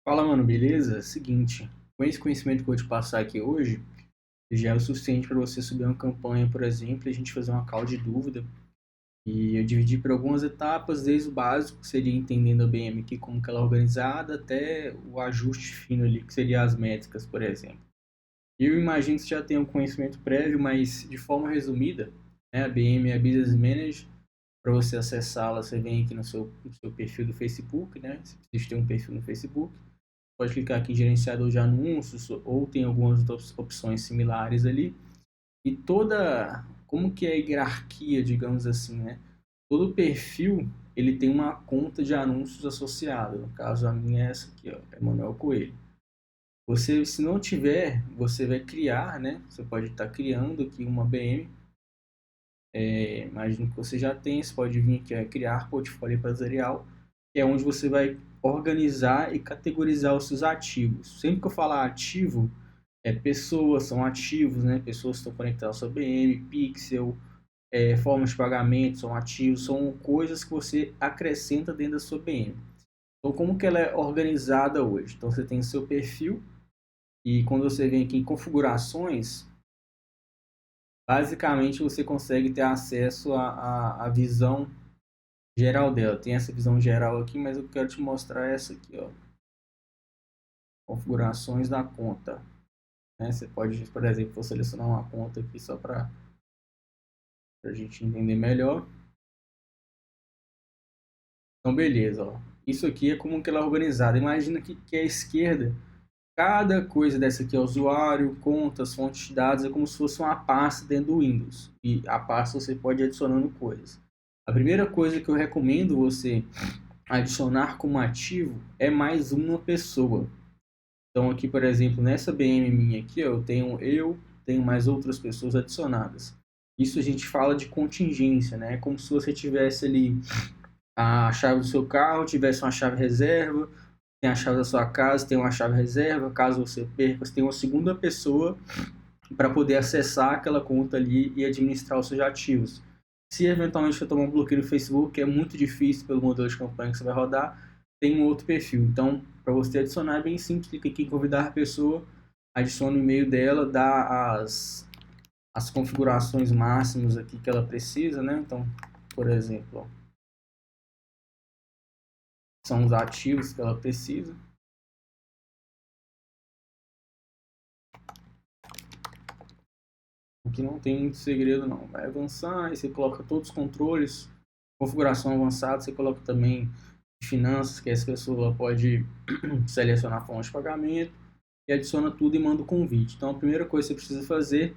Fala, mano, beleza? Seguinte, com esse conhecimento que eu vou te passar aqui hoje, já é o suficiente para você subir uma campanha, por exemplo, e a gente fazer uma call de dúvida. E eu dividi por algumas etapas, desde o básico, que seria entendendo a BM aqui, como que ela é organizada, até o ajuste fino ali, que seria as métricas, por exemplo. Eu imagino que você já tenha um conhecimento prévio, mas de forma resumida, né, a BM é a Business Manager. Para você acessá-la, você vem aqui no seu perfil do Facebook, né? Se você tem um perfil no Facebook, pode clicar aqui em gerenciador de anúncios ou tem algumas outras opções similares ali. E como que é a hierarquia, digamos assim, né? Todo perfil, ele tem uma conta de anúncios associada. No caso, a minha é essa aqui, ó, é Manuel Coelho. Você, se não tiver, você vai criar, né? Você pode estar criando aqui uma BM. Imagino que você já tem, você pode vir aqui a criar portfólio empresarial, que é onde você vai organizar e categorizar os seus ativos. Sempre que eu falar ativo, pessoas são ativos, né? Pessoas que estão conectadas ao seu BM, pixel, formas de pagamento são ativos, são coisas que você acrescenta dentro da sua BM. Então, como que ela é organizada hoje? Então, você tem seu perfil e quando você vem aqui em configurações, basicamente você consegue ter acesso à visão geral dela. Tem essa visão geral aqui, mas eu quero te mostrar essa aqui, ó. Configurações da conta. Né? Você pode, por exemplo, vou selecionar uma conta aqui só para a gente entender melhor. Então, beleza, ó. Isso aqui é como que ela é organizada. Imagina que à esquerda, cada coisa dessa aqui é usuário, contas, fontes de dados, é como se fosse uma pasta dentro do Windows. E a pasta você pode ir adicionando coisas. A primeira coisa que eu recomendo você adicionar como ativo é mais uma pessoa. Então aqui, por exemplo, nessa BM minha aqui, ó, eu tenho mais outras pessoas adicionadas. Isso a gente fala de contingência, né? É como se você tivesse ali a chave do seu carro, tivesse uma chave reserva, tem a chave da sua casa, tem uma chave reserva, caso você perca, você tem uma segunda pessoa para poder acessar aquela conta ali e administrar os seus ativos. Se eventualmente você tomar um bloqueio no Facebook, que é muito difícil pelo modelo de campanha que você vai rodar, tem um outro perfil. Então, para você adicionar é bem simples, clica aqui em convidar a pessoa, adiciona o e-mail dela, dá as configurações máximas aqui que ela precisa, né? Então, por exemplo, ó, são os ativos que ela precisa. Aqui não tem muito segredo não. Vai avançar, aí você coloca todos os controles, configuração avançada, você coloca também finanças, que essa pessoa pode selecionar a forma de pagamento e adiciona tudo e manda o convite. Então a primeira coisa que você precisa fazer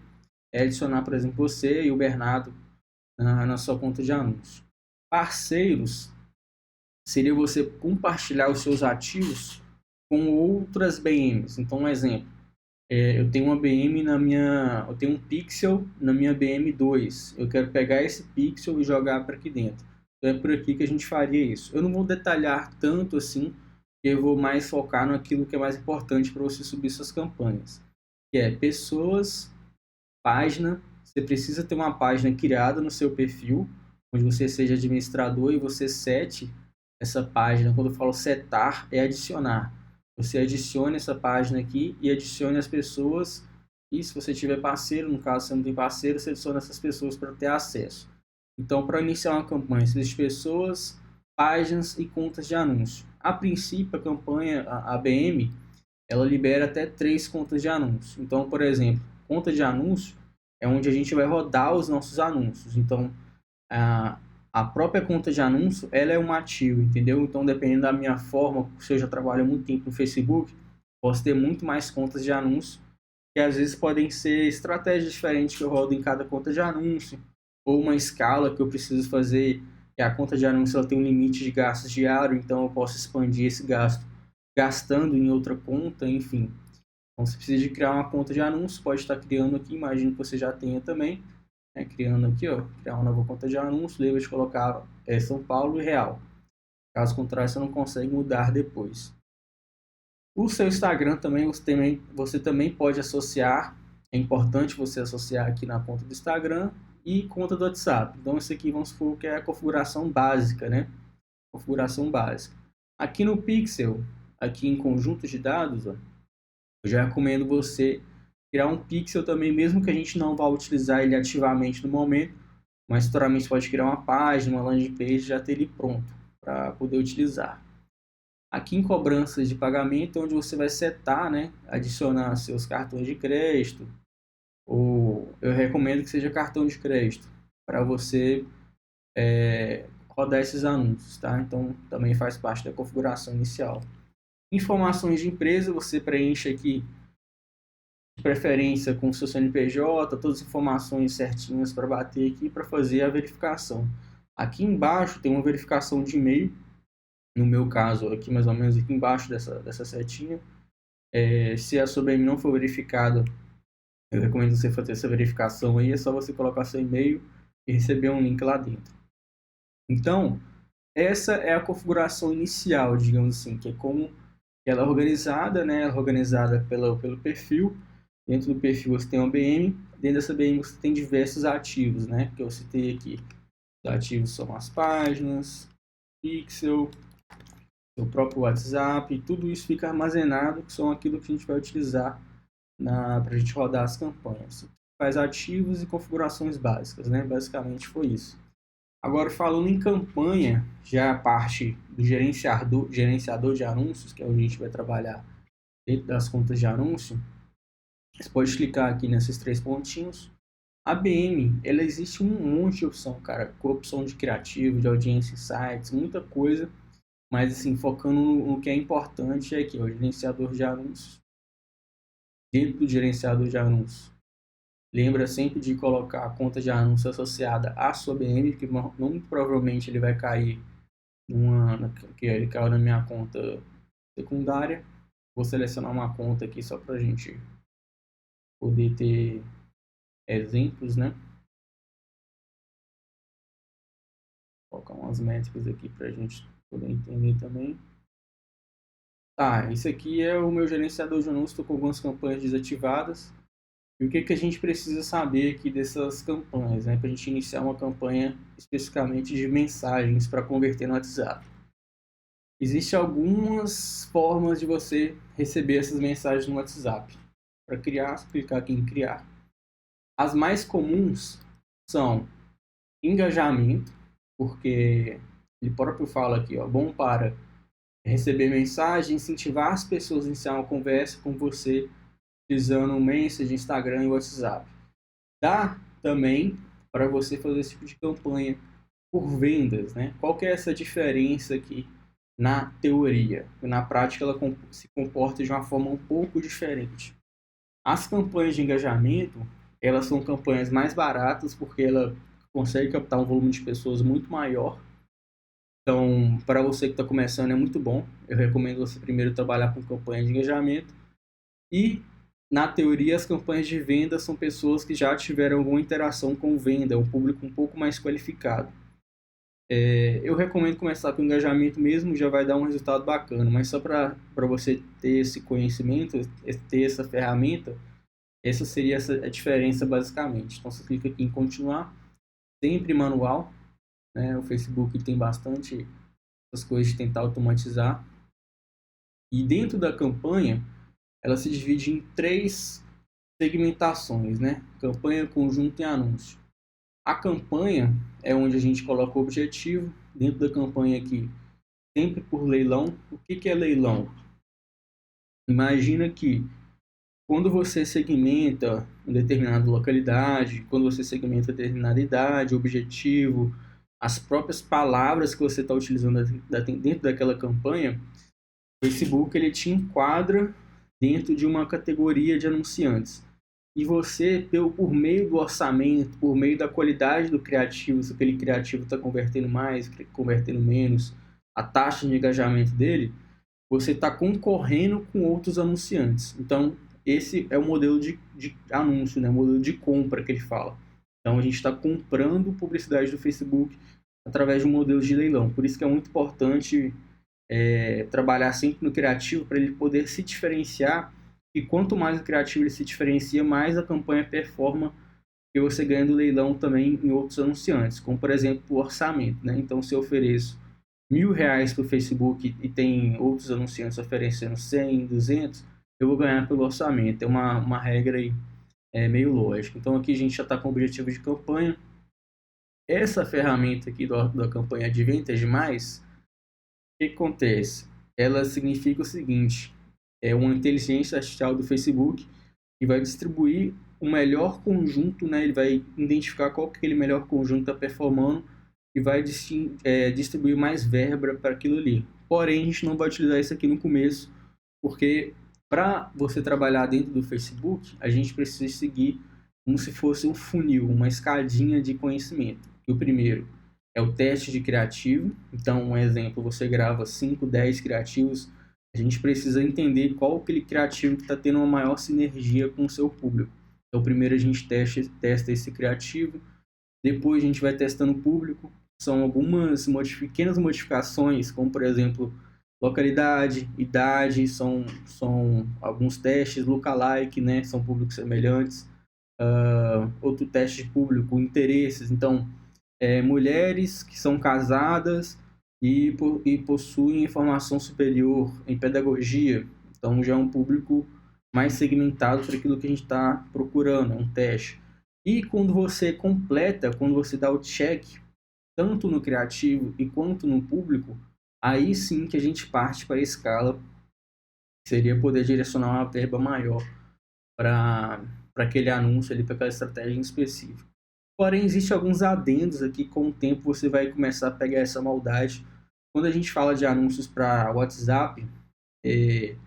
é adicionar, por exemplo, você e o Bernardo na sua conta de anúncio. Parceiros seria você compartilhar os seus ativos com outras BMs. Então, um exemplo, eu tenho uma BM eu tenho um pixel na minha BM2. Eu quero pegar esse pixel e jogar para aqui dentro. Então é por aqui que a gente faria isso. Eu não vou detalhar tanto assim, eu vou mais focar naquilo que é mais importante para você subir suas campanhas, que é pessoas, página. Você precisa ter uma página criada no seu perfil, onde você seja administrador e você sete essa página. Quando eu falo setar, é adicionar. Você adicione essa página aqui e adicione as pessoas. E se você tiver parceiro, no caso você não tem parceiro, você adiciona essas pessoas para ter acesso. Então, para iniciar uma campanha, existem pessoas, páginas e contas de anúncio. A princípio, a campanha, a ABM, ela libera até 3 contas de anúncio. Então, por exemplo, conta de anúncio é onde a gente vai rodar os nossos anúncios. Então, a própria conta de anúncio, ela é um ativo, entendeu? Então, dependendo da minha forma, se eu já trabalho há muito tempo no Facebook, posso ter muito mais contas de anúncio, que às vezes podem ser estratégias diferentes que eu rodo em cada conta de anúncio, ou uma escala que eu preciso fazer, que a conta de anúncio ela tem um limite de gastos diário, então eu posso expandir esse gasto gastando em outra conta, enfim. Então, se precisa de criar uma conta de anúncio, pode estar criando aqui, imagino que você já tenha também, né? Criando aqui, ó, criar uma nova conta de anúncio, lembra de colocar São Paulo e Real. Caso contrário, você não consegue mudar depois. O seu Instagram você também pode associar, é importante você associar aqui na conta do Instagram e conta do WhatsApp. Então, isso aqui vamos supor que é a configuração básica, né? Configuração básica. Aqui no Pixel, aqui em conjunto de dados, ó, eu já recomendo você criar um pixel também, mesmo que a gente não vá utilizar ele ativamente no momento, mas futuramente você pode criar uma página, uma landing page, já ter ele pronto para poder utilizar. Aqui em cobranças de pagamento, onde você vai setar, né, adicionar seus cartões de crédito, ou eu recomendo que seja cartão de crédito, para você rodar esses anúncios, tá? Então, também faz parte da configuração inicial. Informações de empresa, você preenche aqui, de preferência com o seu CNPJ, todas as informações certinhas para bater aqui, para fazer a verificação. Aqui embaixo tem uma verificação de e-mail, no meu caso, aqui mais ou menos aqui embaixo dessa setinha. Se a sua BM não for verificada, eu recomendo você fazer essa verificação aí, é só você colocar seu e-mail e receber um link lá dentro. Então, essa é a configuração inicial, digamos assim, que é como ela é organizada, né? Ela é organizada pelo perfil. Dentro do perfil você tem uma BM, dentro dessa BM você tem diversos ativos, né? Que eu citei aqui. Os ativos são as páginas, pixel, o próprio WhatsApp, tudo isso fica armazenado, que são aquilo que a gente vai utilizar para a gente rodar as campanhas. Faz ativos e configurações básicas, né? Basicamente foi isso. Agora, falando em campanha, já a parte do gerenciador de anúncios, que é onde a gente vai trabalhar dentro das contas de anúncio, você pode clicar aqui nesses 3 pontinhos. A BM, ela existe um monte de opção, cara, com opção de criativo, de audiência insights, muita coisa, mas assim, focando no que é importante é aqui, o gerenciador de anúncios. Dentro do gerenciador de anúncios, lembra sempre de colocar a conta de anúncio associada à sua BM, que muito provavelmente ele vai cair que ele caiu na minha conta secundária. Vou selecionar uma conta aqui só para a gente poder ter exemplos, né? Vou colocar umas métricas aqui para a gente poder entender também. Tá, esse aqui é o meu gerenciador de anúncios, estou com algumas campanhas desativadas. E o que a gente precisa saber aqui dessas campanhas, né? Para a gente iniciar uma campanha especificamente de mensagens para converter no WhatsApp. Existem algumas formas de você receber essas mensagens no WhatsApp. Para criar, clicar aqui em criar. As mais comuns são engajamento, porque ele próprio fala aqui, ó, bom para receber mensagem, incentivar as pessoas a iniciar uma conversa com você utilizando o Messenger, Instagram e WhatsApp. Dá também para você fazer esse tipo de campanha por vendas, né? Qual que é essa diferença aqui na teoria? Na prática ela se comporta de uma forma um pouco diferente. As campanhas de engajamento, elas são campanhas mais baratas porque ela consegue captar um volume de pessoas muito maior. Então, para você que está começando é muito bom. Eu recomendo você primeiro trabalhar com campanha de engajamento. E, na teoria, as campanhas de venda são pessoas que já tiveram alguma interação com venda, um público um pouco mais qualificado. Eu recomendo começar com engajamento mesmo, já vai dar um resultado bacana, mas só para você ter esse conhecimento, ter essa ferramenta, essa seria a diferença basicamente. Então você clica aqui em continuar, sempre manual, né? O Facebook tem bastante essas coisas de tentar automatizar. E dentro da campanha, ela se divide em 3 segmentações, né? Campanha, conjunto e anúncio. A campanha é onde a gente coloca o objetivo. Dentro da campanha aqui, sempre por leilão. O que é leilão? Imagina que quando você segmenta uma determinada localidade, quando você segmenta determinada idade, objetivo, as próprias palavras que você está utilizando dentro daquela campanha, o Facebook ele te enquadra dentro de uma categoria de anunciantes. E você, por meio do orçamento, por meio da qualidade do criativo, se aquele criativo está convertendo mais, convertendo menos, a taxa de engajamento dele, você está concorrendo com outros anunciantes. Então, esse é o modelo de anúncio, né? O modelo de compra que ele fala. Então, a gente está comprando publicidade do Facebook através de um modelo de leilão. Por isso que é muito importante trabalhar sempre no criativo para ele poder se diferenciar. E quanto mais o criativo ele se diferencia, mais a campanha performa e você ganha do leilão também em outros anunciantes, como por exemplo o orçamento, né? Então, se eu ofereço R$ 1.000 para o Facebook e tem outros anunciantes oferecendo 100, 200, eu vou ganhar pelo orçamento. É uma regra aí meio lógica. Então aqui a gente já está com o objetivo de campanha. Essa ferramenta aqui da campanha de Vintage Mais, o que acontece? Ela significa o seguinte, é uma inteligência artificial do Facebook que vai distribuir o melhor conjunto, né? Ele vai identificar qual que aquele melhor conjunto está performando e vai distribuir mais verba para aquilo ali. Porém, a gente não vai utilizar isso aqui no começo, porque para você trabalhar dentro do Facebook, a gente precisa seguir como se fosse um funil, uma escadinha de conhecimento. O primeiro é o teste de criativo. Então, um exemplo, você grava 5, 10 criativos, a gente precisa entender qual aquele criativo que está tendo uma maior sinergia com o seu público. Então, primeiro a gente testa esse criativo, depois a gente vai testando o público. São algumas pequenas modificações, como por exemplo, localidade, idade, são alguns testes, lookalike, né? São públicos semelhantes. Outro teste de público, interesses. Então, mulheres que são casadas e possuem formação superior em pedagogia. Então, já é um público mais segmentado para aquilo que a gente está procurando, é um teste. E quando você completa, quando você dá o check, tanto no criativo e quanto no público, aí sim que a gente parte para a escala, que seria poder direcionar uma verba maior para aquele anúncio ali, para aquela estratégia em específico. Porém, existem alguns adendos aqui, com o tempo você vai começar a pegar essa maldade. Quando a gente fala de anúncios para WhatsApp e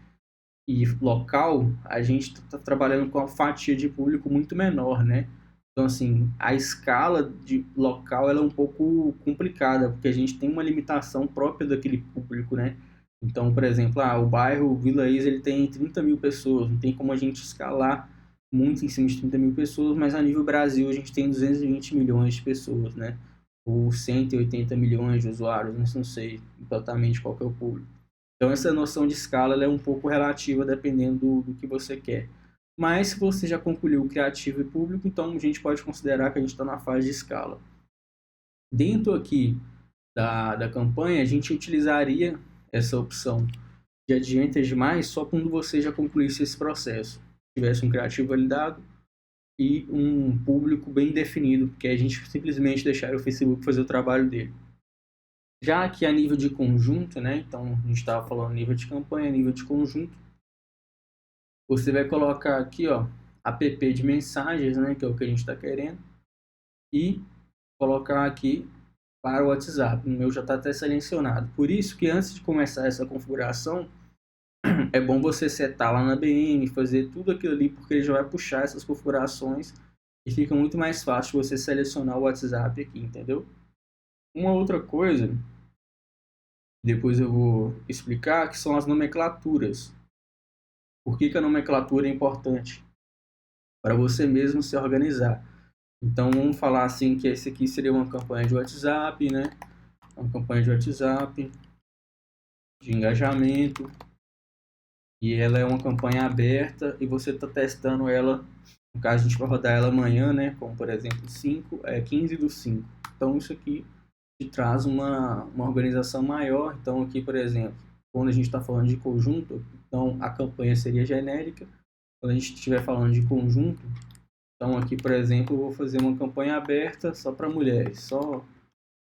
local, a gente está trabalhando com uma fatia de público muito menor, né? Então, assim, a escala de local ela é um pouco complicada, porque a gente tem uma limitação própria daquele público, né? Então, por exemplo, o bairro Vila Is, ele tem 30 mil pessoas, não tem como a gente escalar muito em cima de 30 mil pessoas, mas a nível Brasil a gente tem 220 milhões de pessoas, né? Ou 180 milhões de usuários, não sei exatamente qual que é o público. Então essa noção de escala ela é um pouco relativa dependendo do que você quer. Mas se você já concluiu o criativo e público, então a gente pode considerar que a gente está na fase de escala. Dentro aqui da campanha, a gente utilizaria essa opção de Advantage Mais só quando você já concluísse esse processo. Tivesse um criativo validado e um público bem definido, porque a gente simplesmente deixaria o Facebook fazer o trabalho dele. Já que a nível de conjunto, né? Então a gente estava falando nível de campanha, nível de conjunto. Você vai colocar aqui, ó, app de mensagens, né? Que é o que a gente está querendo. E colocar aqui para o WhatsApp. O meu já está até selecionado. Por isso que antes de começar essa configuração, é bom você setar lá na BM, fazer tudo aquilo ali, porque ele já vai puxar essas configurações e fica muito mais fácil você selecionar o WhatsApp aqui, entendeu? Uma outra coisa, depois eu vou explicar, que são as nomenclaturas. Por que a nomenclatura é importante? Para você mesmo se organizar. Então vamos falar assim que esse aqui seria uma campanha de WhatsApp, né? Uma campanha de WhatsApp, de engajamento, e ela é uma campanha aberta e você está testando ela, no caso a gente vai rodar ela amanhã, né? Como por exemplo 15/5. Então isso aqui te traz uma organização maior. Então aqui, por exemplo, quando a gente está falando de conjunto, então a campanha seria genérica. Quando a gente estiver falando de conjunto, então aqui, por exemplo, eu vou fazer uma campanha aberta só para mulheres, só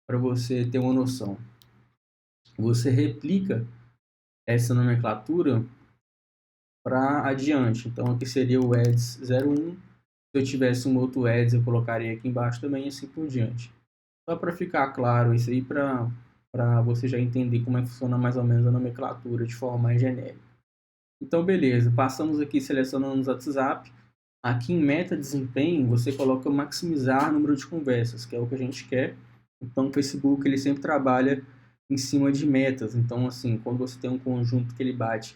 para você ter uma noção. Você replica essa nomenclatura para adiante. Então aqui seria o ads 01. Se eu tivesse um outro ads, eu colocaria aqui embaixo também, e assim por diante. Só para ficar claro isso aí, para você já entender como é que funciona mais ou menos a nomenclatura de forma mais genérica. Então, beleza. Passamos aqui selecionando o WhatsApp. Aqui em meta desempenho, você coloca maximizar número de conversas, que é o que a gente quer. Então, o Facebook ele sempre trabalha em cima de metas. Então, assim, quando você tem um conjunto que ele bate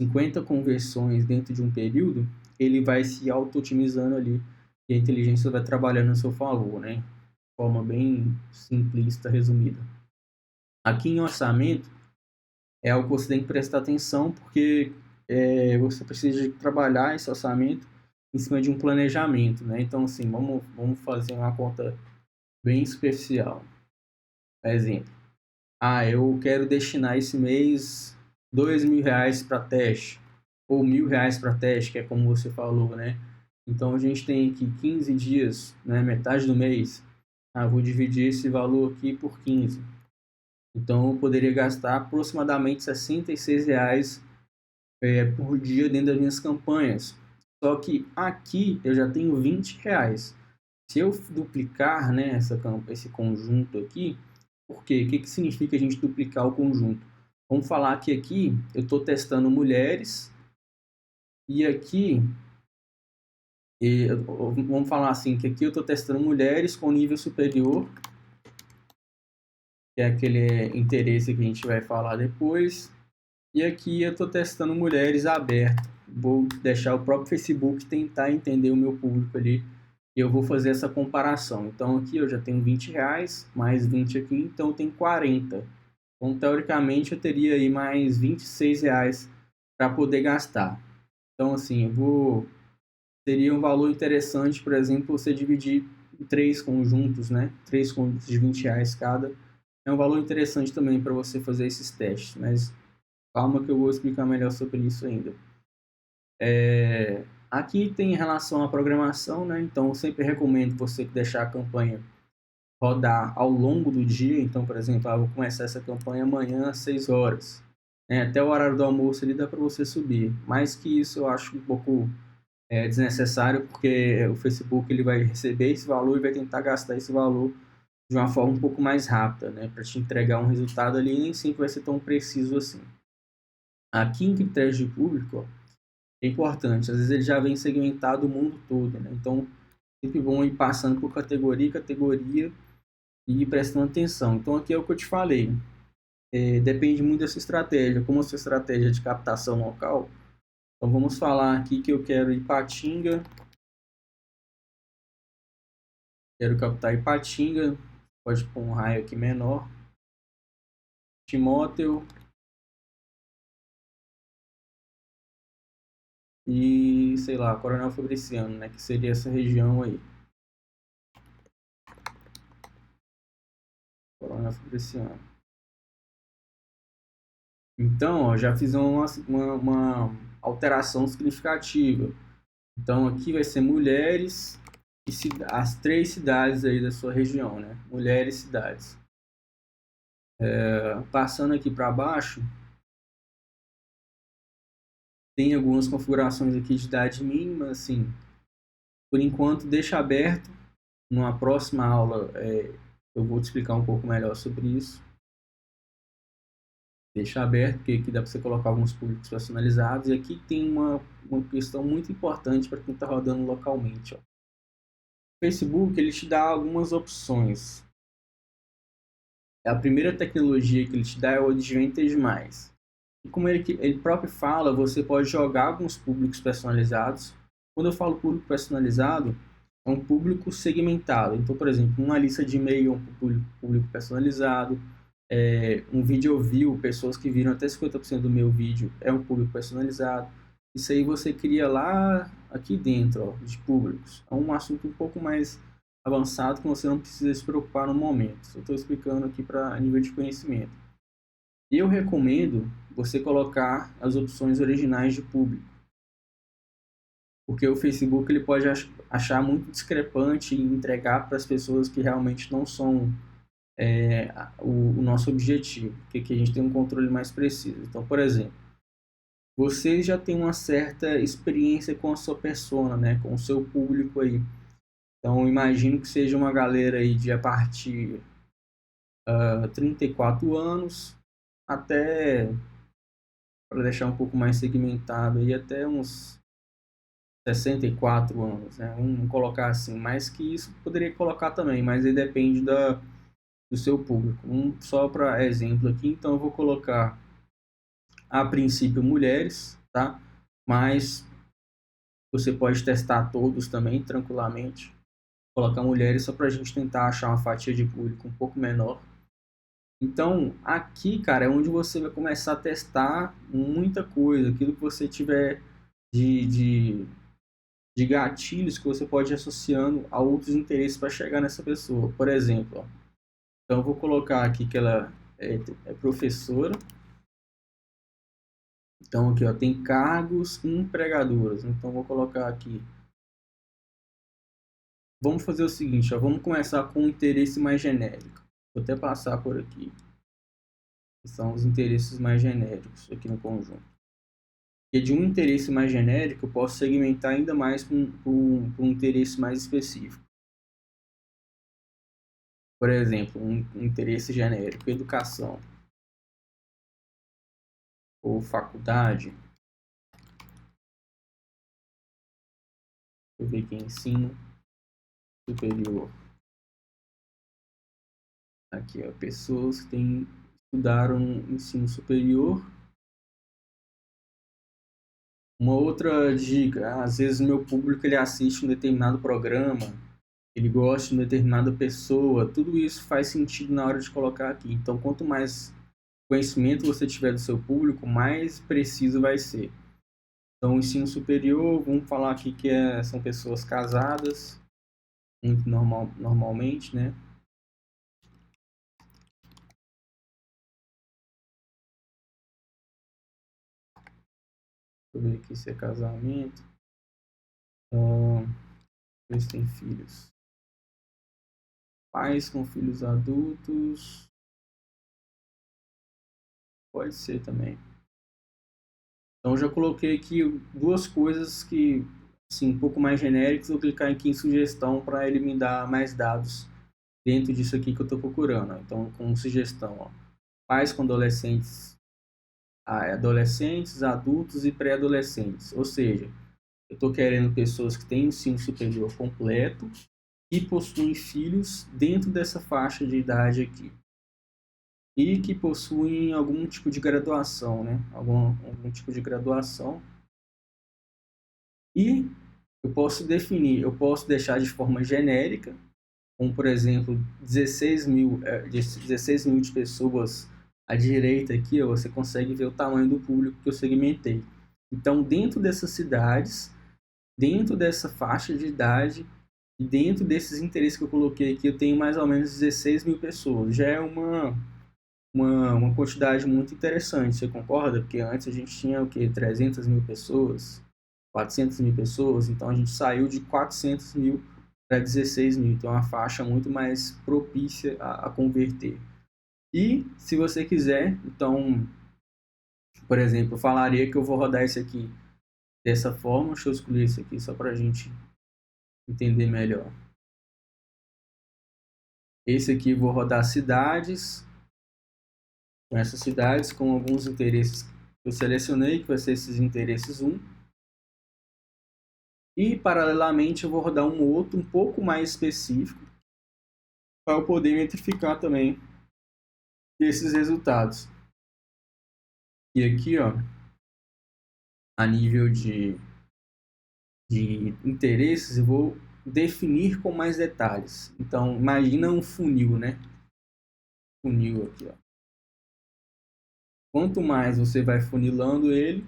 50 conversões dentro de um período, ele vai se auto-otimizando ali e a inteligência vai trabalhando a seu favor, né? De forma bem simplista, resumida. Aqui em orçamento, é algo que você tem que prestar atenção, porque você precisa trabalhar esse orçamento em cima de um planejamento, né? Então, assim, vamos fazer uma conta bem superficial. Exemplo, Eu quero destinar esse mês R$ 2.000 para teste, ou R$ 1.000 para teste, que é como você falou, né? Então a gente tem aqui 15 dias, né? Metade do mês. Vou dividir esse valor aqui por 15. Então eu poderia gastar aproximadamente R$ 66 por dia dentro das minhas campanhas. Só que aqui eu já tenho R$ 20. Se eu duplicar, né, esse conjunto aqui, por quê? O que significa a gente duplicar o conjunto? Vamos falar que aqui eu estou testando mulheres e aqui, vamos falar assim, que aqui eu estou testando mulheres com nível superior, que é aquele interesse que a gente vai falar depois, e aqui eu estou testando mulheres abertas. Vou deixar o próprio Facebook tentar entender o meu público ali e eu vou fazer essa comparação. Então aqui eu já tenho R$ 20, mais 20 aqui, então eu tenho 40. Então teoricamente eu teria aí mais R$ 26 para poder gastar. Então assim, seria um valor interessante, por exemplo, você dividir em 3 conjuntos, né? 3 conjuntos de R$ 20 cada. É um valor interessante também para você fazer esses testes, mas calma que eu vou explicar melhor sobre isso ainda. Aqui tem em relação à programação, né? Então eu sempre recomendo você deixar a campanha rodar ao longo do dia. Então, por exemplo, vou começar essa campanha amanhã às 6 horas. Até o horário do almoço ali dá para você subir. Mais que isso eu acho um pouco desnecessário, porque o Facebook ele vai receber esse valor e vai tentar gastar esse valor de uma forma um pouco mais rápida, né? Para te entregar um resultado ali e nem sempre vai ser tão preciso assim. Aqui em critérios de público, é importante. Às vezes ele já vem segmentado o mundo todo, né? Então, sempre bom ir passando por categoria e ir prestando atenção. Então, aqui é o que eu te falei. Depende muito da sua estratégia. Como a sua estratégia de captação local. Então, vamos falar aqui que eu quero Ipatinga. Quero captar Ipatinga. Pode pôr um raio aqui menor. Timóteo. E, sei lá, Coronel Fabriciano, né? Que seria essa região aí. Coronel Fabriciano. Então, ó, já fiz uma alteração significativa. Então, aqui vai ser mulheres e as 3 cidades aí da sua região, né? Mulheres e cidades. Passando aqui para baixo, tem algumas configurações aqui de idade mínima, assim. Por enquanto, deixa aberto. Numa próxima aula, eu vou te explicar um pouco melhor sobre isso. Deixa aberto, porque aqui dá para você colocar alguns públicos personalizados. E aqui tem uma questão muito importante para quem está rodando localmente. Ó. O Facebook ele te dá algumas opções. A primeira tecnologia que ele te dá é o Advantage+. E como ele próprio fala, você pode jogar alguns públicos personalizados. Quando eu falo público personalizado, é um público segmentado. Então, por exemplo, uma lista de e-mail é um público personalizado. Um vídeo view, pessoas que viram até 50% do meu vídeo, é um público personalizado. Isso aí você cria lá, aqui dentro, ó, de públicos. É um assunto um pouco mais avançado que você não precisa se preocupar no momento. Só estou explicando aqui para nível de conhecimento. Eu recomendo você colocar as opções originais de público. Porque o Facebook ele pode achar muito discrepante e entregar para as pessoas que realmente não são o nosso objetivo, que a gente tem um controle mais preciso. Então, por exemplo, você já tem uma certa experiência com a sua persona, né, com o seu público aí. Então, imagino que seja uma galera aí de a partir 34 anos até, para deixar um pouco mais segmentado, aí até uns 64 anos, né? Vamos colocar assim, mais que isso poderia colocar também, mas aí depende do seu público. Só para exemplo aqui, então eu vou colocar a princípio mulheres, tá? Mas você pode testar todos também tranquilamente. Colocar mulheres só para a gente tentar achar uma fatia de público um pouco menor. Então aqui, cara, é onde você vai começar a testar muita coisa, aquilo que você tiver de gatilhos que você pode ir associando a outros interesses para chegar nessa pessoa. Por exemplo, ó, então eu vou colocar aqui que ela é professora. Então aqui, ó, tem cargos empregadoras. Então vou colocar aqui. Vamos fazer o seguinte, ó, vamos começar com um interesse mais genérico. Vou até passar por aqui. São os interesses mais genéricos aqui no conjunto. E de um interesse mais genérico, eu posso segmentar ainda mais para um interesse mais específico. Por exemplo, um interesse genérico, educação ou faculdade. Deixa eu ver aqui, ensino superior. Aqui, ó, pessoas que estudaram ensino superior. Uma outra dica, às vezes o meu público ele assiste um determinado programa, ele gosta de uma determinada pessoa, tudo isso faz sentido na hora de colocar aqui. Então, quanto mais conhecimento você tiver do seu público, mais preciso vai ser. Então, ensino superior, vamos falar aqui que são pessoas casadas, muito normalmente, né? Deixa eu ver aqui se é casamento. Eles têm filhos. Pais com filhos adultos. Pode ser também. Então, já coloquei aqui duas coisas que, assim, um pouco mais genéricas. Vou clicar aqui em sugestão para ele me dar mais dados dentro disso aqui que eu estou procurando. Então, com sugestão, ó, pais com adolescentes, adultos e pré-adolescentes. Ou seja, eu estou querendo pessoas que têm ensino superior completo e possuem filhos dentro dessa faixa de idade aqui. E que possuem algum tipo de graduação, né? Algum tipo de graduação. E eu posso definir, eu posso deixar de forma genérica, como por exemplo, 16 mil de pessoas à direita aqui, ó, você consegue ver o tamanho do público que eu segmentei. Então, dentro dessas cidades, dentro dessa faixa de idade e dentro desses interesses que eu coloquei aqui, eu tenho mais ou menos 16 mil pessoas. Já é uma quantidade muito interessante, você concorda? Porque antes a gente tinha o quê? 300 mil pessoas, 400 mil pessoas, então a gente saiu de 400 mil para 16 mil, então é uma faixa muito mais propícia a converter. E se você quiser, então, por exemplo, eu falaria que eu vou rodar esse aqui dessa forma. Deixa eu escolher esse aqui só para a gente entender melhor. Esse aqui eu vou rodar cidades, com essas cidades, com alguns interesses que eu selecionei, que vai ser esses interesses 1. E, paralelamente, eu vou rodar um outro um pouco mais específico para eu poder metrificar também esses resultados. E aqui, ó, a nível de interesses, eu vou definir com mais detalhes. Então, imagina um funil, né? Funil aqui, ó. Quanto mais você vai funilando ele,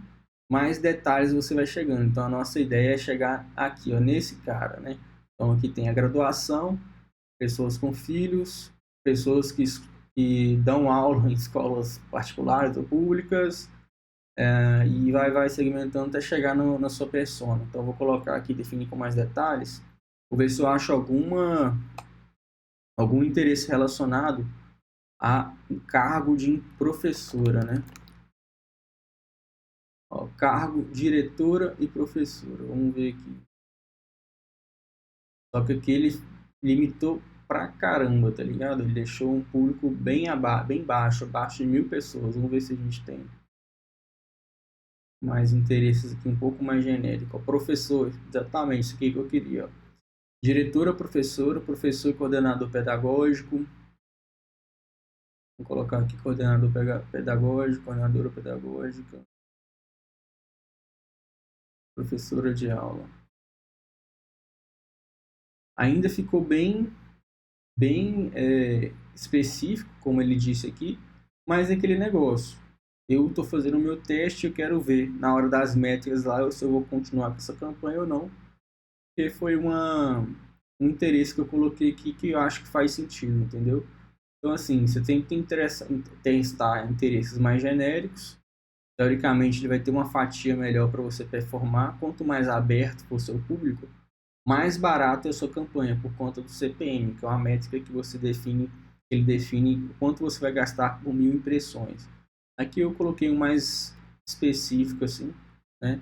mais detalhes você vai chegando. Então, a nossa ideia é chegar aqui, ó, nesse cara, né? Então, aqui tem a graduação, pessoas com filhos, pessoas que dão aula em escolas particulares ou públicas, e vai segmentando até chegar na sua persona. Então, eu vou colocar aqui, definir com mais detalhes, vou ver se eu acho algum interesse relacionado a cargo de professora, né? Ó, cargo, diretora e professora. Vamos ver aqui. Só que aqui ele limitou pra caramba, tá ligado? Ele deixou um público bem baixo, abaixo de 1000 pessoas. Vamos ver se a gente tem mais interesses aqui, um pouco mais genérico. Ó, professor, exatamente isso aqui que eu queria. Ó. Diretora, professora, professor e coordenador pedagógico. Vou colocar aqui coordenador pedagógico, coordenadora pedagógica, professora de aula. Ainda ficou bem específico, como ele disse aqui, mas é aquele negócio. Eu estou fazendo o meu teste, eu quero ver na hora das métricas lá se eu vou continuar com essa campanha ou não, porque foi um interesse que eu coloquei aqui que eu acho que faz sentido, entendeu? Então, assim, você tem que testar interesses mais genéricos. Teoricamente, ele vai ter uma fatia melhor para você performar. Quanto mais aberto for o seu público, mais barato é a sua campanha, por conta do CPM, que é uma métrica que você define, ele define quanto você vai gastar por 1000 impressões. Aqui eu coloquei um mais específico, assim, né?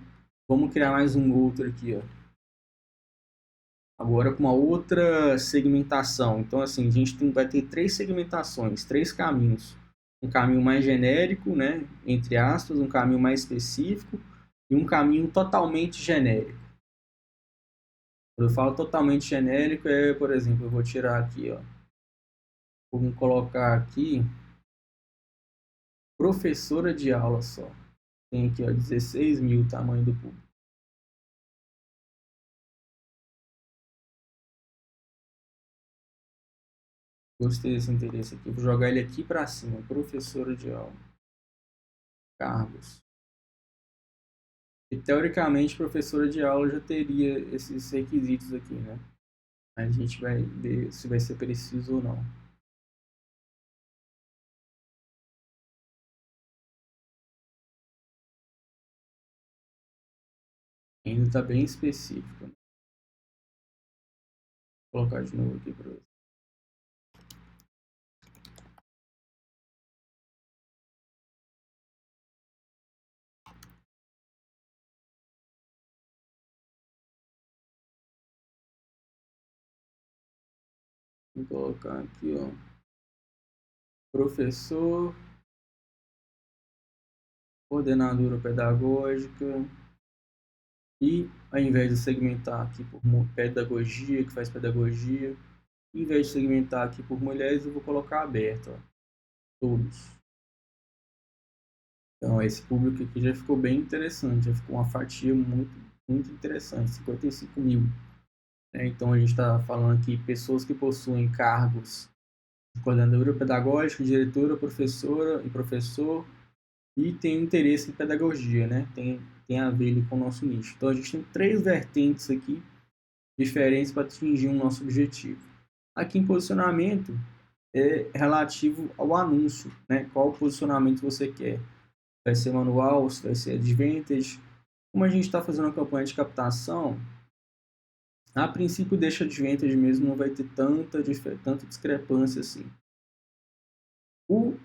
Vamos criar mais um outro aqui, ó. Agora com uma outra segmentação. Então, assim, a gente vai ter 3 segmentações, 3 caminhos. Um caminho mais genérico, né, entre aspas, um caminho mais específico e um caminho totalmente genérico. Quando eu falo totalmente genérico, por exemplo, eu vou tirar aqui, ó. Vamos colocar aqui professora de aula só. Tem aqui, ó, 16.000 o tamanho do público. Gostei desse interesse aqui. Vou jogar ele aqui para cima. Professora de aula. Cargos. E teoricamente, professora de aula já teria esses requisitos aqui, né? A gente vai ver se vai ser preciso ou não. Ainda está bem específico, né? Vou colocar de novo aqui para você. Vou colocar aqui, ó. Professor, coordenadora pedagógica. E ao invés de segmentar aqui por pedagogia, que faz pedagogia, ao invés de segmentar aqui por mulheres, eu vou colocar aberto, ó, todos. Então, esse público aqui já ficou bem interessante, já ficou uma fatia muito, muito interessante, 55.000. Então, a gente está falando aqui pessoas que possuem cargos de coordenadora pedagógica, diretora, professora e professor, e tem interesse em pedagogia, né? Tem a ver ali com o nosso nicho. Então, a gente tem 3 vertentes aqui diferentes para atingir o nosso objetivo. Aqui em posicionamento é relativo ao anúncio, né? Qual posicionamento você quer? Vai ser manual, se vai ser advantage. Como a gente está fazendo uma campanha de captação, a princípio deixa advantage mesmo, não vai ter tanta discrepância assim. O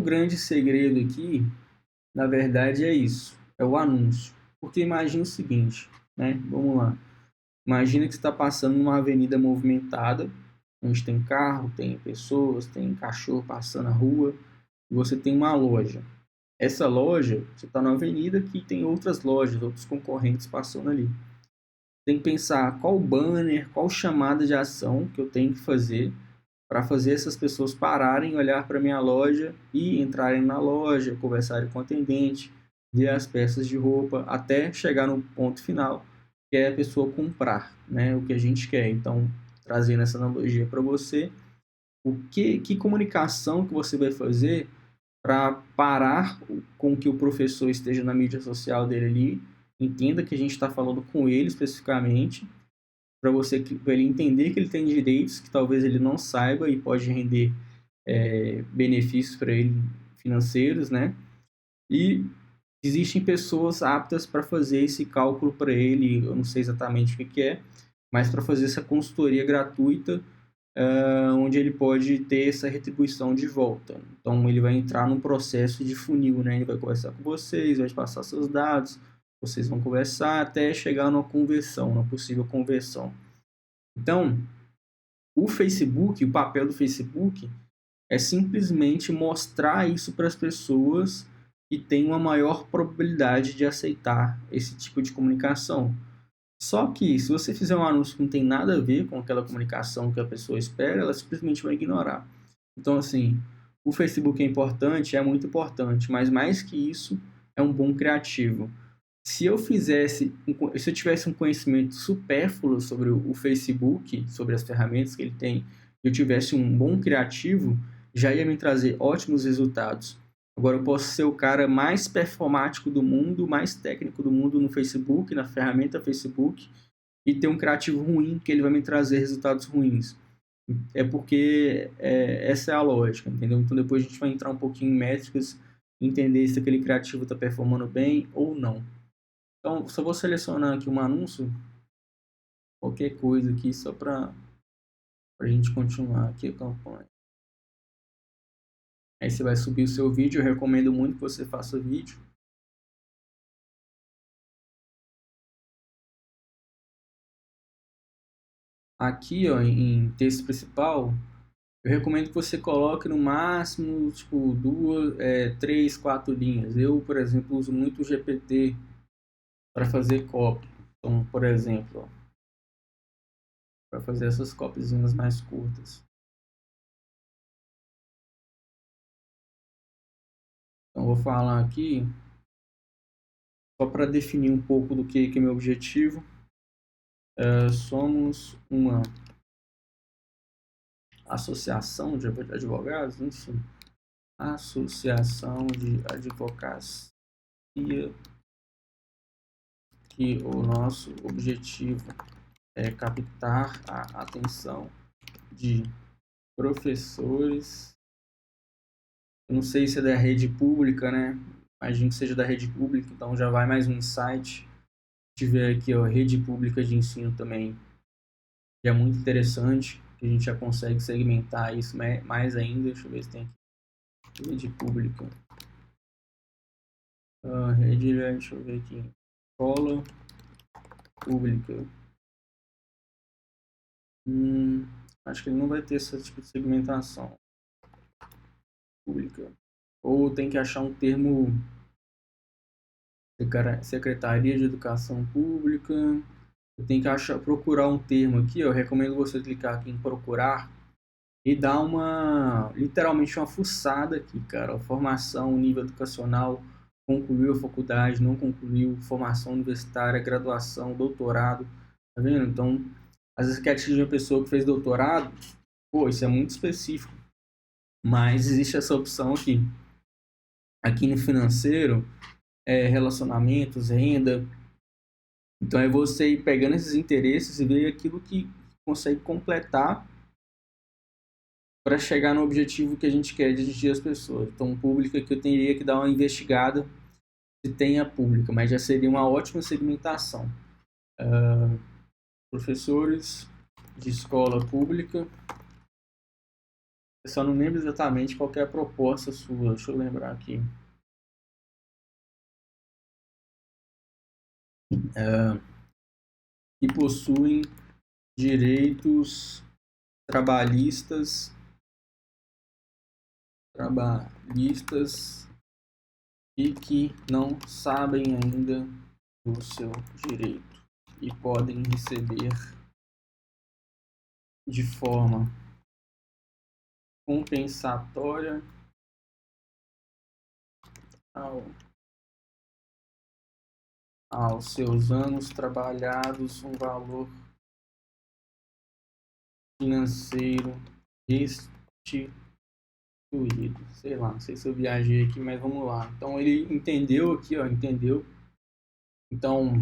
grande segredo aqui, na verdade, é isso, é o anúncio. Porque imagina o seguinte, né? Vamos lá. Imagina que você está passando numa avenida movimentada, onde tem carro, tem pessoas, tem cachorro passando na rua, e você tem uma loja. Essa loja, você está na avenida que tem outras lojas, outros concorrentes passando ali. Tem que pensar qual banner, qual chamada de ação que eu tenho que fazer para fazer essas pessoas pararem, olhar para minha loja e entrarem na loja, conversarem com o atendente, ver as peças de roupa, até chegar no ponto final, que é a pessoa comprar, né, o que a gente quer. Então, trazendo essa analogia para você, que comunicação que você vai fazer para parar com que o professor esteja na mídia social dele ali, entenda que a gente está falando com ele especificamente, para ele entender que ele tem direitos que talvez ele não saiba e pode render benefícios para ele financeiros, né? E existem pessoas aptas para fazer esse cálculo para ele, eu não sei exatamente o que é, mas para fazer essa consultoria gratuita, onde ele pode ter essa retribuição de volta. Então, ele vai entrar num processo de funil, né? Ele vai conversar com vocês, vai passar seus dados, vocês vão conversar até chegar numa conversão, numa possível conversão. Então, o Facebook, o papel do Facebook é simplesmente mostrar isso para as pessoas que têm uma maior probabilidade de aceitar esse tipo de comunicação. Só que, se você fizer um anúncio que não tem nada a ver com aquela comunicação que a pessoa espera, ela simplesmente vai ignorar. Então, assim, o Facebook é importante, é muito importante, mas mais que isso, é um bom criativo. Se eu tivesse um conhecimento supérfluo sobre o Facebook, sobre as ferramentas que ele tem, e eu tivesse um bom criativo, já ia me trazer ótimos resultados. Agora eu posso ser o cara mais performático do mundo, mais técnico do mundo no Facebook, na ferramenta Facebook, e ter um criativo ruim, que ele vai me trazer resultados ruins. É porque essa é a lógica, entendeu? Então depois a gente vai entrar um pouquinho em métricas, entender se aquele criativo está performando bem ou não. Então, só vou selecionar aqui um anúncio, qualquer coisa aqui, só para a gente continuar aqui a campanha. Aí você vai subir o seu vídeo, eu recomendo muito que você faça vídeo. Aqui, ó, em texto principal, eu recomendo que você coloque no máximo, tipo, 3, 4 linhas. Eu, por exemplo, uso muito o GPT para fazer copy. Então, por exemplo, para fazer essas copyzinhas mais curtas. Então, vou falar aqui, só para definir um pouco do que é meu objetivo. Somos uma associação de advogados, enfim, associação de advocacia, que o nosso objetivo é captar a atenção de professores. Eu não sei se é da rede pública, né? Imagino que seja da rede pública, então já vai mais um insight. Se tiver aqui, ó, rede pública de ensino também, que é muito interessante, que a gente já consegue segmentar isso mais ainda. Deixa eu ver se tem aqui. Rede pública. Deixa eu ver aqui. Escola pública. Acho que ele não vai ter esse tipo de segmentação pública. Ou tem que achar um termo, Secretaria de Educação Pública. Eu tenho que procurar um termo aqui. Eu recomendo você clicar aqui em procurar e dar literalmente uma fuçada aqui, cara. Formação, nível educacional, concluiu a faculdade, não concluiu, formação universitária, graduação, doutorado, tá vendo? Então, às vezes quer atingir uma pessoa que fez doutorado, pô, isso é muito específico, mas existe essa opção aqui. Aqui no financeiro, relacionamentos, renda. Então é você ir pegando esses interesses e ver aquilo que consegue completar para chegar no objetivo que a gente quer de atingir as pessoas. Então, pública que eu teria que dar uma investigada se tem a pública, mas já seria uma ótima segmentação. Professores de escola pública. Eu só não lembro exatamente qual é a proposta sua. Deixa eu lembrar aqui. Que possuem direitos trabalhistas e que não sabem ainda do seu direito e podem receber de forma compensatória aos seus anos trabalhados um valor financeiro restituído. Sei lá, não sei se eu viajei aqui, mas vamos lá. Então ele entendeu aqui, ó, entendeu. Então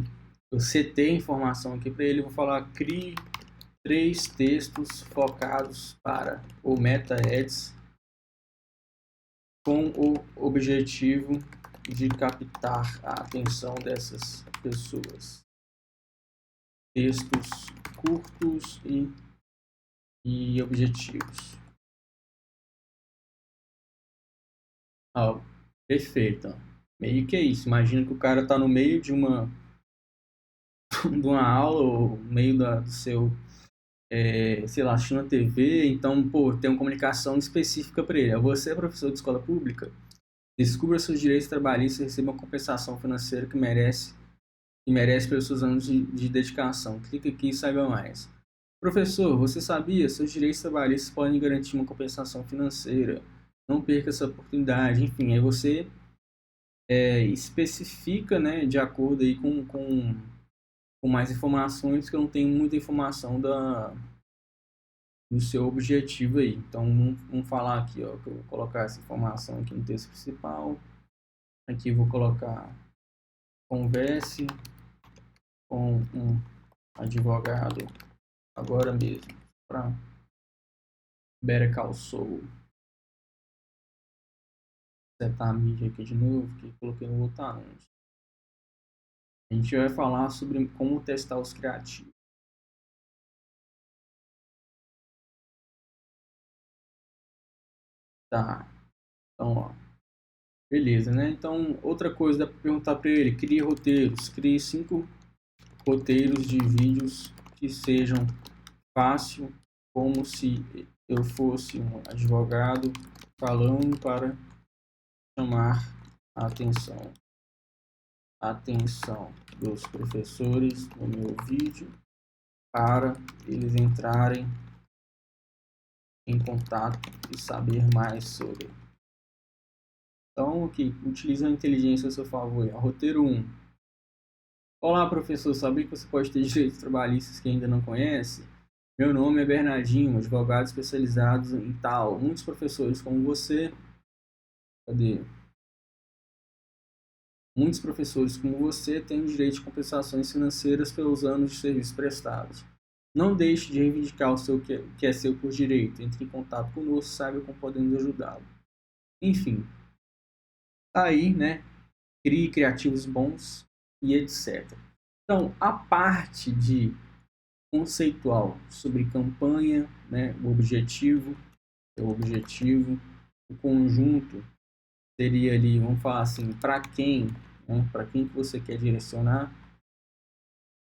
eu setei a informação aqui para ele, vou falar crie 3 textos focados para o meta-ads com o objetivo de captar a atenção dessas pessoas. Textos curtos e objetivos. Perfeito. Meio que é isso. Imagina que o cara está no meio de uma aula ou no meio do seu, sei lá, assistindo a TV, então, pô, tem uma comunicação específica para ele. Você é professor de escola pública, descubra seus direitos trabalhistas e receba uma compensação financeira que merece pelos seus anos de dedicação. Clique aqui e saiba mais. Professor, você sabia? Seus direitos trabalhistas podem garantir uma compensação financeira. Não perca essa oportunidade. Enfim, aí você especifica, né, de acordo aí com mais informações, que eu não tenho muita informação do seu objetivo aí. Então, vamos falar aqui, ó, que eu vou colocar essa informação aqui no texto principal. Aqui eu vou colocar: converse com um advogado agora mesmo para Better Call Saul. Setar a mídia aqui de novo, que coloquei no outro anúncio. A gente vai falar sobre como testar os criativos. Tá. Então, ó. Beleza, né? Então, outra coisa, dá para perguntar para ele: crie roteiros. Crie 5 roteiros de vídeos que sejam fácil, como se eu fosse um advogado falando para chamar a atenção dos professores no meu vídeo para eles entrarem em contato e saber mais sobre. Então, aqui, utilize a inteligência a seu favor. Roteiro 1. Olá, professor. Sabia que você pode ter direitos trabalhistas que ainda não conhece? Meu nome é Bernardinho, advogado especializado em tal. Muitos professores como você... Cadê? Muitos professores como você têm direito de compensações financeiras pelos anos de serviço prestados. Não deixe de reivindicar o que é seu por direito. Entre em contato conosco, saiba como podemos ajudá-lo. Enfim, tá aí, né? Crie criativos bons e etc. Então, a parte de conceitual sobre campanha, né? O objetivo, o conjunto seria ali, vamos falar assim, para quem, né? Para quem que você quer direcionar.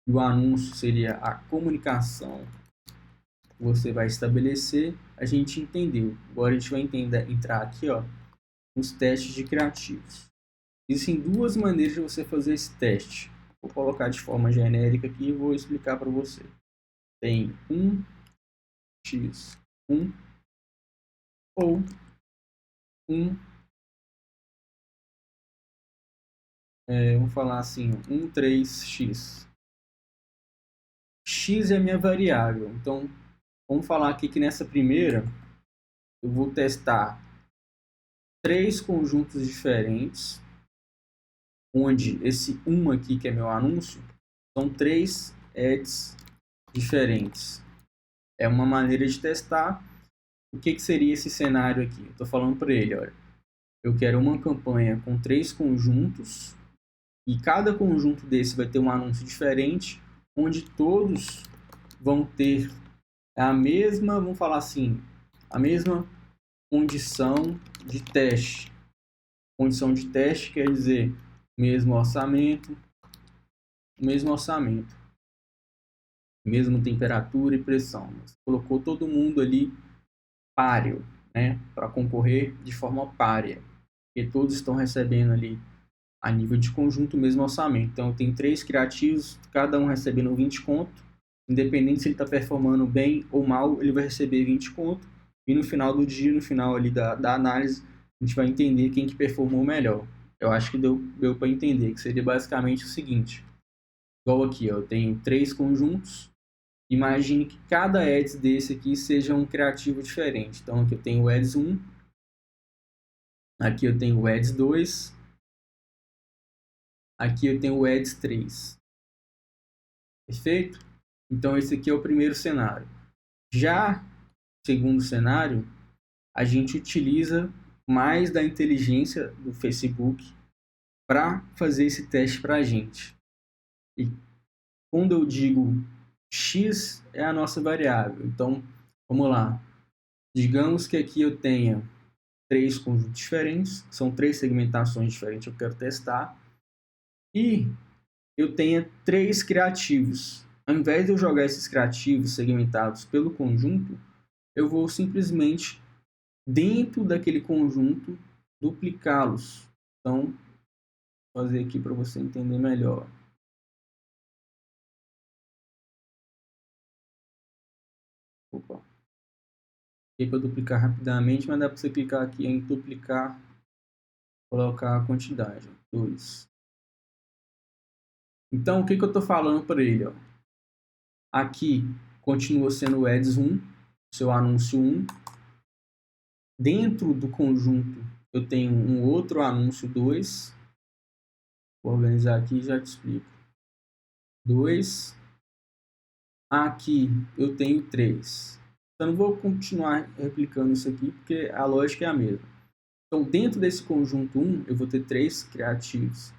E o anúncio seria a comunicação que você vai estabelecer. A gente entendeu. Agora a gente vai entrar aqui, ó, nos testes de criativos. Existem duas maneiras de você fazer esse teste. Vou colocar de forma genérica aqui e vou explicar para você. Tem 1x1 ou 1, vamos falar assim, 3x. X é a minha variável. Então, vamos falar aqui que nessa primeira eu vou testar 3 conjuntos diferentes, onde esse 1 aqui, que é meu anúncio, são 3 ads diferentes. É uma maneira de testar. O que seria esse cenário aqui? Eu estou falando para ele, olha, eu quero uma campanha com 3 conjuntos e cada conjunto desse vai ter um anúncio diferente, onde todos vão ter a mesma, vamos falar assim, a mesma condição de teste. Condição de teste quer dizer mesmo orçamento, mesma temperatura e pressão. Você colocou todo mundo ali páreo, né, para concorrer de forma párea, porque todos estão recebendo ali a nível de conjunto o mesmo orçamento. Então tem 3 criativos, cada um recebendo 20 conto, independente se ele está performando bem ou mal, ele vai receber 20 conto, e no final do dia, no final ali da análise, a gente vai entender quem que performou melhor. Eu acho que deu para entender, que seria basicamente o seguinte, igual aqui, ó, eu tenho 3 conjuntos, imagine que cada ads desse aqui seja um criativo diferente. Então aqui eu tenho o ads 1, aqui eu tenho o ads 2, aqui eu tenho o ads 3. Perfeito? Então esse aqui é o primeiro cenário. Já no segundo cenário, a gente utiliza mais da inteligência do Facebook para fazer esse teste para a gente. E quando eu digo X é a nossa variável. Então, vamos lá. Digamos que aqui eu tenha 3 conjuntos diferentes, são 3 segmentações diferentes que eu quero testar. E eu tenha 3 criativos. Ao invés de eu jogar esses criativos segmentados pelo conjunto, eu vou simplesmente, dentro daquele conjunto, duplicá-los. Então, vou fazer aqui para você entender melhor. Opa. Aqui para duplicar rapidamente, mas dá para você clicar aqui em duplicar, colocar a quantidade, 2. Então, o que eu estou falando para ele? Ó? Aqui continua sendo o ads 1, seu anúncio 1. Dentro do conjunto, eu tenho um outro anúncio 2. Vou organizar aqui e já te explico. 2. Aqui eu tenho 3. Eu não vou continuar replicando isso aqui, porque a lógica é a mesma. Então, dentro desse conjunto 1, eu vou ter 3 criativos.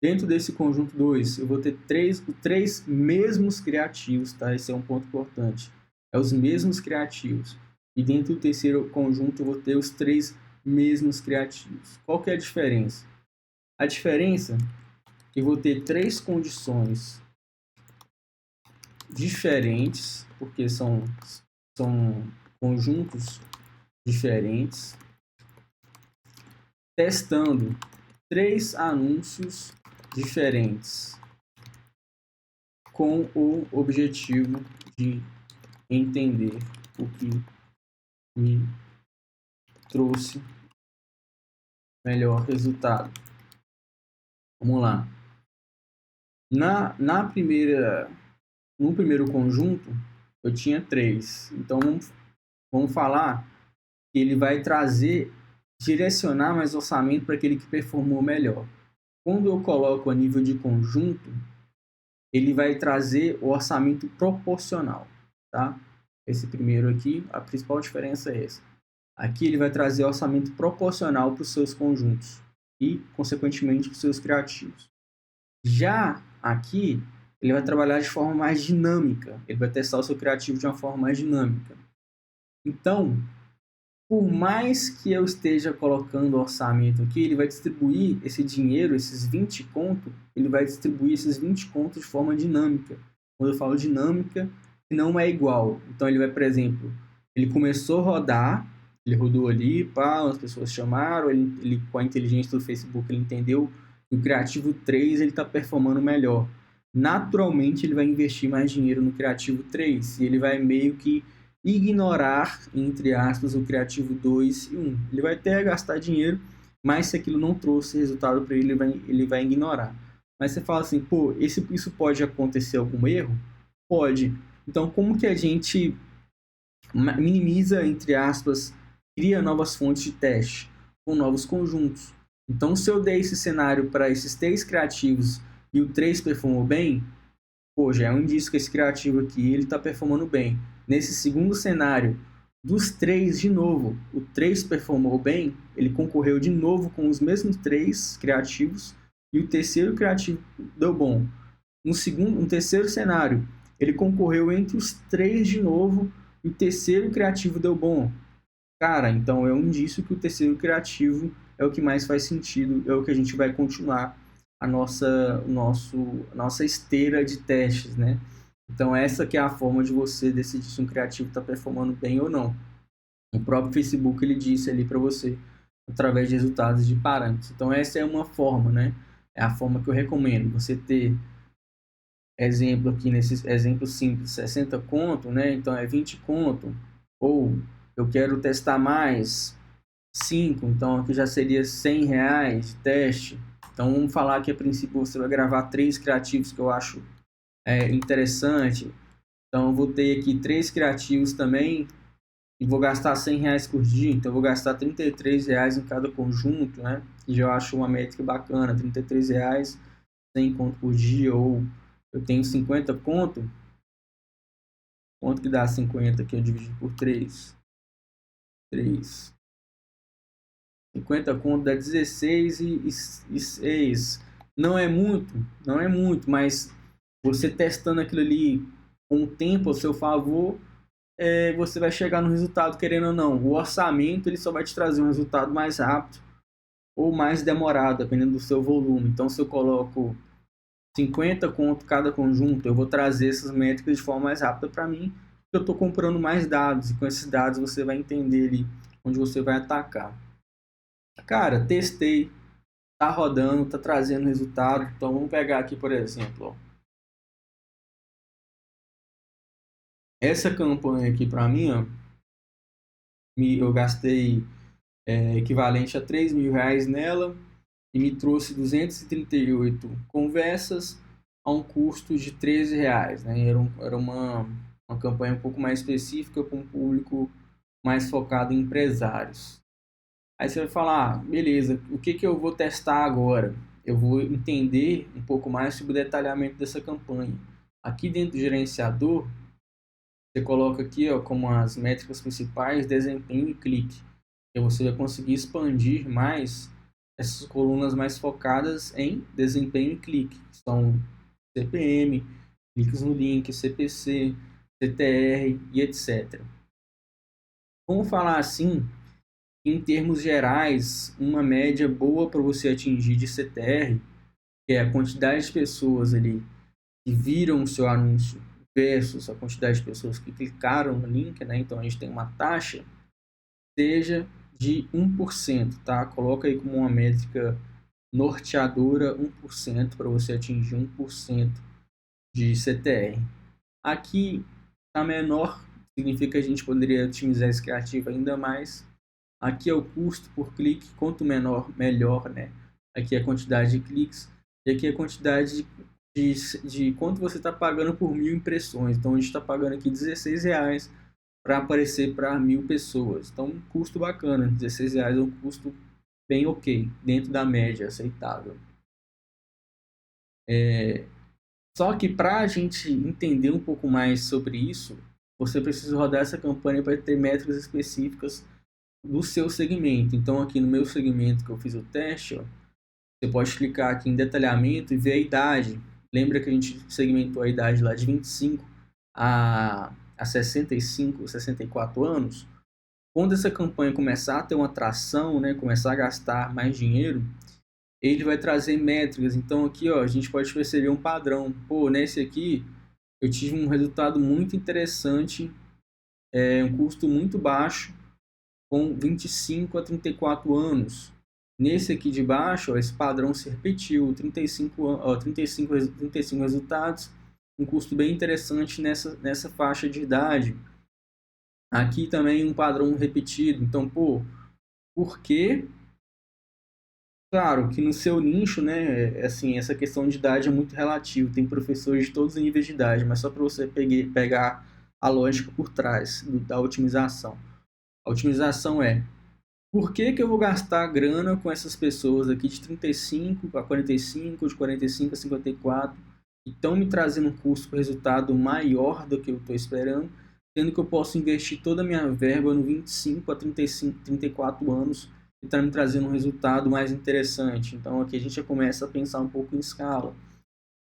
Dentro desse conjunto 2, eu vou ter três mesmos criativos, tá? Esse é um ponto importante. É os mesmos criativos. E dentro do terceiro conjunto, eu vou ter os 3 mesmos criativos. Qual que é a diferença? A diferença é que eu vou ter 3 condições diferentes, porque são conjuntos diferentes, testando 3 anúncios diferentes com o objetivo de entender o que me trouxe melhor resultado. Vamos lá. No primeiro conjunto, eu tinha 3. Então, vamos falar que ele vai direcionar mais orçamento para aquele que performou melhor. Quando eu coloco a nível de conjunto, ele vai trazer o orçamento proporcional, tá? Esse primeiro aqui, a principal diferença é essa. Aqui ele vai trazer orçamento proporcional para os seus conjuntos e, consequentemente, para os seus criativos. Já aqui, ele vai trabalhar de forma mais dinâmica. Ele vai testar o seu criativo de uma forma mais dinâmica. Então, por mais que eu esteja colocando orçamento aqui, ele vai distribuir esse dinheiro, esses 20 contos, ele vai distribuir esses 20 contos de forma dinâmica. Quando eu falo dinâmica, não é igual. Então ele vai, por exemplo, ele começou a rodar, ele rodou ali, as pessoas chamaram, ele com a inteligência do Facebook, ele entendeu que o Criativo 3 ele está performando melhor. Naturalmente ele vai investir mais dinheiro no Criativo 3 e ele vai meio que ignorar, entre aspas, o Criativo 2 e 1. Ele vai até gastar dinheiro, mas se aquilo não trouxe resultado para ele, ele vai ignorar. Mas você fala assim, pô, isso pode acontecer algum erro? Pode. Então, como que a gente minimiza, entre aspas, cria novas fontes de teste com novos conjuntos? Então, se eu der esse cenário para esses 3 criativos e o 3 performou bem, pô, já é um indício que esse criativo aqui ele está performando bem. Nesse segundo cenário, dos 3 de novo, o 3 performou bem, ele concorreu de novo com os mesmos 3 criativos e o terceiro criativo deu bom. No terceiro cenário, ele concorreu entre os 3 de novo e o terceiro criativo deu bom. Cara, então é um indício que o terceiro criativo é o que mais faz sentido, é o que a gente vai continuar a nossa esteira de testes, né? Então essa que é a forma de você decidir se um criativo está performando bem ou não. O próprio Facebook ele disse ali para você através de resultados de parâmetros. Então essa é uma forma, né? É a forma que eu recomendo. Você ter exemplo aqui nesse exemplo simples, 60 conto, né? Então é 20 conto. Ou eu quero testar mais 5, então aqui já seria R$100 de teste. Então vamos falar que a princípio você vai gravar 3 criativos que eu acho interessante. Então eu vou ter aqui 3 criativos também e vou gastar R$100 por dia. Então eu vou gastar R$33 em cada conjunto, né? Que já eu acho uma métrica bacana, R$33, 100 conto por dia. Ou eu tenho 50 conto. Quanto que dá 50 aqui eu dividido por 3? 50 conto dá 16 e 6. Não é muito, mas você testando aquilo ali com o tempo ao seu favor, você vai chegar no resultado querendo ou não. O orçamento ele só vai te trazer um resultado mais rápido ou mais demorado, dependendo do seu volume. Então, se eu coloco 50 conto cada conjunto, eu vou trazer essas métricas de forma mais rápida para mim, porque eu estou comprando mais dados, e com esses dados você vai entender ali onde você vai atacar. Cara, testei, tá rodando, tá trazendo resultado. Então vamos pegar aqui, por exemplo, ó. Essa campanha aqui para mim, ó, eu gastei equivalente a R$3.000 nela e me trouxe 238 conversas a um custo de R$13, né? Era uma campanha um pouco mais específica para um público mais focado em empresários. Aí você vai falar, beleza, o que eu vou testar agora? Eu vou entender um pouco mais sobre o detalhamento dessa campanha. Aqui dentro do gerenciador, Você coloca aqui, ó, como as métricas principais, desempenho e clique. E você vai conseguir expandir mais essas colunas mais focadas em desempenho e clique. São CPM, cliques no link, CPC, CTR e etc. Vamos falar assim, em termos gerais, uma média boa para você atingir de CTR, que é a quantidade de pessoas ali que viram o seu anúncio versus a quantidade de pessoas que clicaram no link, né? Então a gente tem uma taxa, seja de 1%, tá? Coloca aí como uma métrica norteadora 1% para você atingir 1% de CTR. Aqui está menor, significa que a gente poderia otimizar esse criativo ainda mais. Aqui é o custo por clique, quanto menor, melhor, né? Aqui é a quantidade de cliques e aqui é a quantidade de quanto você está pagando por 1.000 impressões. Então a gente está pagando aqui R$16 para aparecer para 1.000 pessoas. Então um custo bacana, R$16 é um custo bem ok, dentro da média, aceitável. Só que para a gente entender um pouco mais sobre isso, você precisa rodar essa campanha para ter métricas específicas do seu segmento. Então aqui no meu segmento que eu fiz o teste, ó, você pode clicar aqui em detalhamento e ver a idade. Lembra que a gente segmentou a idade lá de 25 a 65, 64 anos? Quando essa campanha começar a ter uma atração, né, começar a gastar mais dinheiro, ele vai trazer métricas. Então aqui, ó, a gente pode perceber um padrão. Pô, nesse aqui eu tive um resultado muito interessante, um custo muito baixo, com 25 a 34 anos. Nesse aqui de baixo, ó, esse padrão se repetiu, 35 resultados, um custo bem interessante nessa faixa de idade. Aqui também um padrão repetido. Então, por que? Claro que no seu nicho, né, assim, essa questão de idade é muito relativo. Tem professores de todos os níveis de idade, mas só para você pegar a lógica por trás da otimização. A otimização por que eu vou gastar grana com essas pessoas aqui de 35 a 45, de 45 a 54, e estão me trazendo um custo com resultado maior do que eu estou esperando, sendo que eu posso investir toda a minha verba no 25 a 35, 34 anos e está me trazendo um resultado mais interessante. Então aqui a gente já começa a pensar um pouco em escala.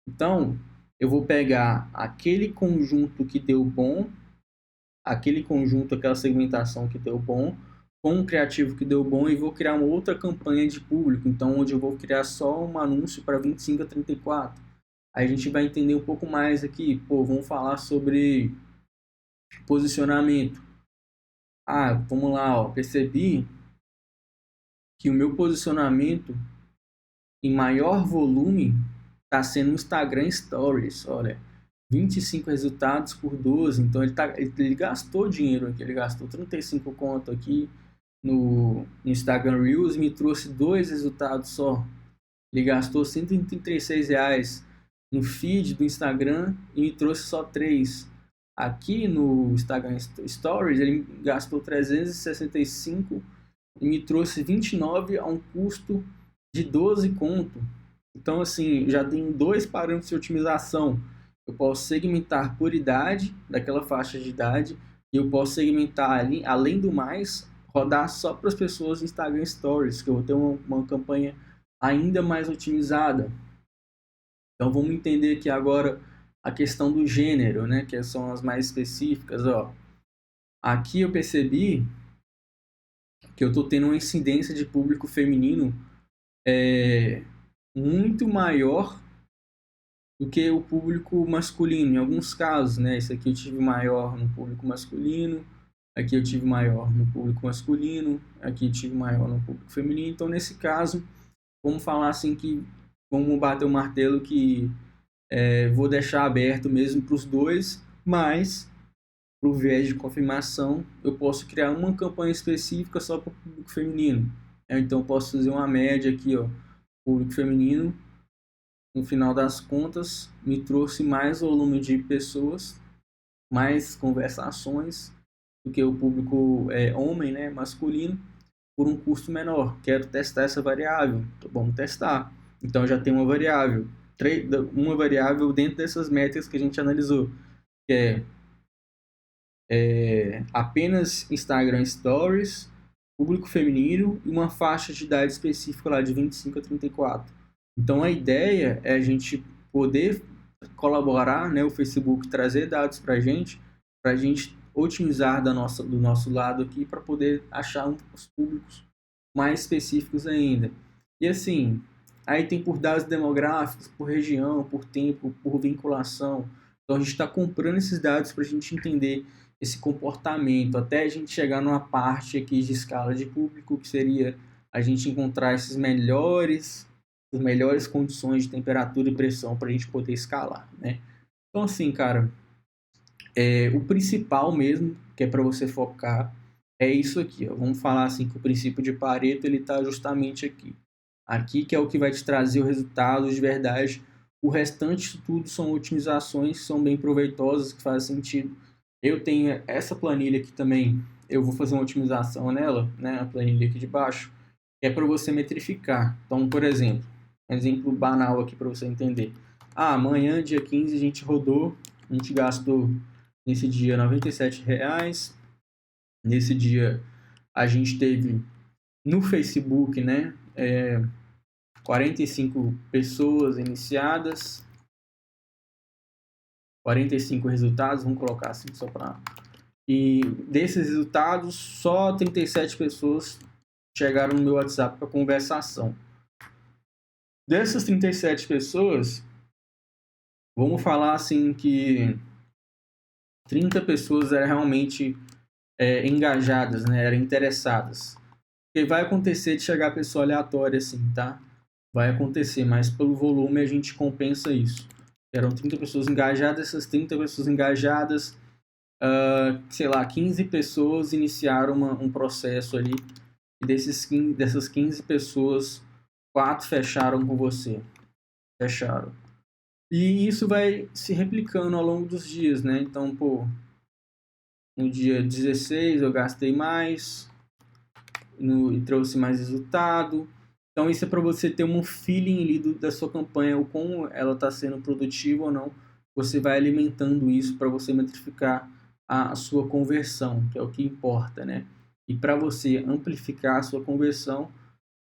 Então eu vou pegar aquele conjunto que deu bom, aquela segmentação que deu bom, com um criativo que deu bom, e vou criar uma outra campanha de público, então onde eu vou criar só um anúncio para 25 a 34. Aí a gente vai entender um pouco mais aqui, vamos falar sobre posicionamento. Vamos lá, ó, percebi que o meu posicionamento em maior volume está sendo no Instagram Stories, olha, 25 resultados por 12, então ele gastou dinheiro aqui, ele gastou 35 conto aqui no Instagram Reels e me trouxe 2 resultados só. Ele gastou R$136 no feed do Instagram e me trouxe só 3. Aqui no Instagram Stories ele gastou 365 e me trouxe 29 a um custo de 12 conto. Então assim, já tem 2 parâmetros de otimização. Eu posso segmentar por idade, daquela faixa de idade, e eu posso segmentar ali, além do mais, rodar só para as pessoas no Instagram Stories, que eu vou ter uma campanha ainda mais otimizada. Então vamos entender aqui agora a questão do gênero, né, que são as mais específicas. Ó. Aqui eu percebi que eu estou tendo uma incidência de público feminino muito maior do que o público masculino, em alguns casos, né? Esse aqui eu tive maior no público masculino, aqui eu tive maior no público masculino, aqui eu tive maior no público feminino. Então, nesse caso, vamos falar assim que vamos bater o martelo que vou deixar aberto mesmo para os dois, mas para o viés de confirmação eu posso criar uma campanha específica só para o público feminino. Então, eu posso fazer uma média aqui, ó, público feminino. No final das contas, me trouxe mais volume de pessoas, mais conversações do que o público homem, né, masculino, por um custo menor. Quero testar essa variável, vamos testar. Então já tem uma variável dentro dessas métricas que a gente analisou, que é apenas Instagram Stories, público feminino e uma faixa de idade específica lá de 25 a 34. Então a ideia é a gente poder colaborar, né, o Facebook trazer dados para a gente otimizar do nosso lado aqui para poder achar os públicos mais específicos ainda. E assim, aí tem por dados demográficos, por região, por tempo, por vinculação. Então a gente está comprando esses dados para a gente entender esse comportamento, até a gente chegar numa parte aqui de escala de público, que seria a gente encontrar as melhores condições de temperatura e pressão para a gente poder escalar, né? Então assim, cara, o principal mesmo, que é para você focar, é isso aqui, ó. Vamos falar assim que o princípio de Pareto ele está justamente aqui. Aqui que é o que vai te trazer o resultado de verdade. O restante tudo são otimizações que são bem proveitosas, que fazem sentido. Eu tenho essa planilha aqui também, eu vou fazer uma otimização nela, né, a planilha aqui de baixo, que é para você metrificar. Então, por exemplo, um exemplo banal aqui para você entender. Amanhã, dia 15, a gente gastou nesse dia R$97. Nesse dia a gente teve no Facebook, né, 45 pessoas iniciadas, 45 resultados, vamos colocar assim só para... E desses resultados, só 37 pessoas chegaram no meu WhatsApp para conversação. Dessas 37 pessoas, vamos falar assim que 30 pessoas eram realmente engajadas, né, eram interessadas. Porque vai acontecer de chegar pessoa aleatória assim, tá? Vai acontecer, mas pelo volume a gente compensa isso. Eram 30 pessoas engajadas, essas 30 pessoas engajadas, sei lá, 15 pessoas iniciaram um processo ali, e dessas 15 pessoas, 4 fecharam com você. Fecharam. E isso vai se replicando ao longo dos dias, né? Então, pô, no dia 16 eu gastei mais, e trouxe mais resultado. Então isso é para você ter um feeling ali da sua campanha, ou como ela está sendo produtiva ou não. Você vai alimentando isso para você metrificar a sua conversão, que é o que importa, né? E para você amplificar a sua conversão,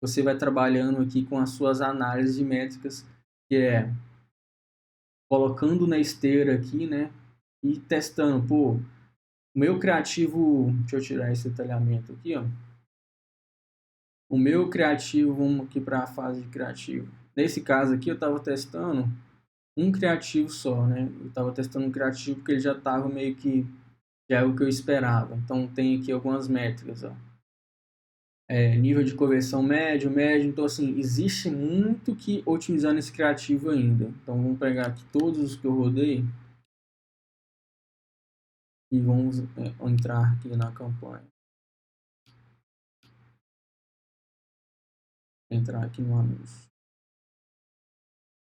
você vai trabalhando aqui com as suas análises de métricas, que é colocando na esteira aqui, né? E testando, pô, o meu criativo, deixa eu tirar esse detalhamento aqui, ó. O meu criativo, vamos aqui para a fase de criativo. Nesse caso aqui eu estava testando um criativo só, né? Eu estava testando um criativo que ele já estava meio que já é o que eu esperava. Então tem aqui algumas métricas, ó. Nível de conversão médio. Então assim, existe muito que otimizar nesse criativo ainda. Então vamos pegar aqui todos os que eu rodei e vamos entrar aqui na campanha. Entrar aqui no anúncio.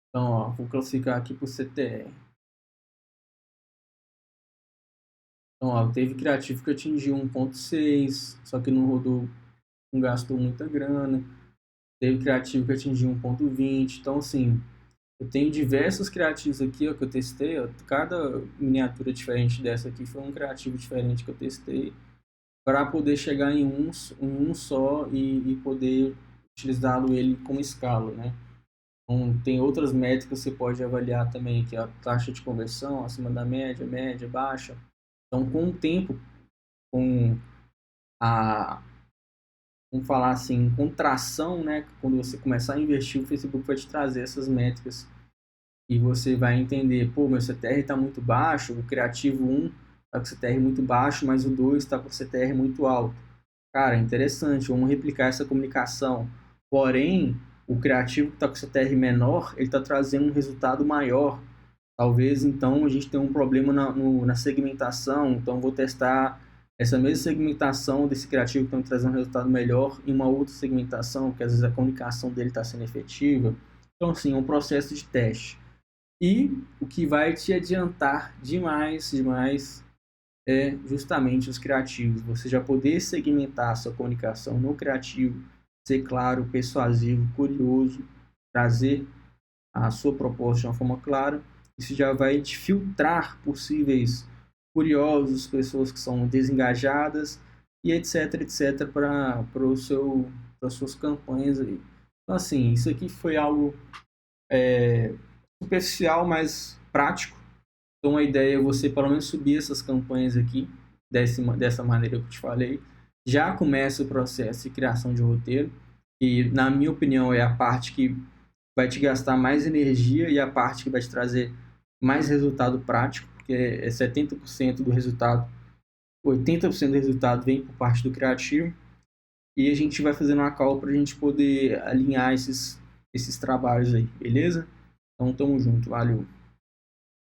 Então, ó, vou classificar aqui por CTR. Então, ó, teve criativo que atingiu 1.6, só que não rodou, não gastou muita grana. Teve criativo que atingiu 1.20. Então, assim, eu tenho diversos criativos aqui, ó, que eu testei. Ó, cada miniatura diferente dessa aqui foi um criativo diferente que eu testei para poder chegar em um só e poder utilizá-lo ele como escala, né? Então, tem outras métricas que você pode avaliar também, que é a taxa de conversão acima da média, média, baixa. Então, com o tempo, com a, vamos falar assim, contração, né? Quando você começar a investir, o Facebook vai te trazer essas métricas e você vai entender, pô, meu CTR está muito baixo, o Criativo 1 está com CTR muito baixo, mas o 2 está com CTR muito alto. Cara, interessante, vamos replicar essa comunicação. Porém, o Criativo que está com CTR menor, ele está trazendo um resultado maior. Talvez, então, a gente tenha um problema na segmentação. Então, vou testar essa mesma segmentação desse criativo que está me trazendo um resultado melhor em uma outra segmentação, que às vezes a comunicação dele está sendo efetiva. Então, assim, é um processo de teste. E o que vai te adiantar demais é justamente os criativos. Você já poder segmentar a sua comunicação no criativo, ser claro, persuasivo, curioso, trazer a sua proposta de uma forma clara. Isso já vai te filtrar possíveis curiosos, pessoas que são desengajadas e etc, para as suas campanhas aí. Então, assim, isso aqui foi algo superficial, mas prático. Então, a ideia é você, pelo menos, subir essas campanhas aqui, dessa maneira que eu te falei. Já começa o processo de criação de roteiro, e, na minha opinião, é a parte que vai te gastar mais energia e a parte que vai te trazer mais resultado prático, porque é 70% do resultado, 80% do resultado vem por parte do criativo, e a gente vai fazendo uma call para a gente poder alinhar esses trabalhos aí, beleza? Então, tamo junto, valeu!